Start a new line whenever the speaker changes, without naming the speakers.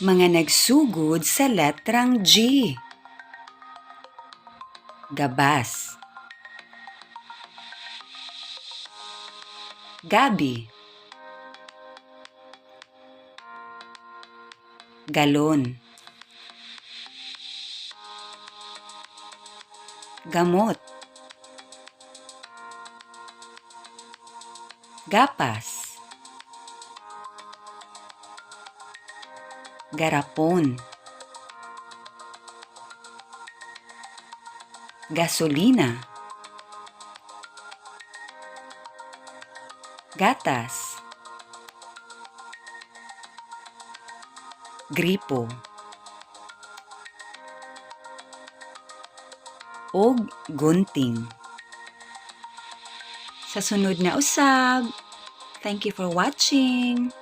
Mga nagsugod sa letrang G. Gabas. Gabi. Galon. Gamot. Gapas. Garapon. Gasolina. Gatas. Gripo. Og gunting. Sa sunod na usab. Thank you for watching.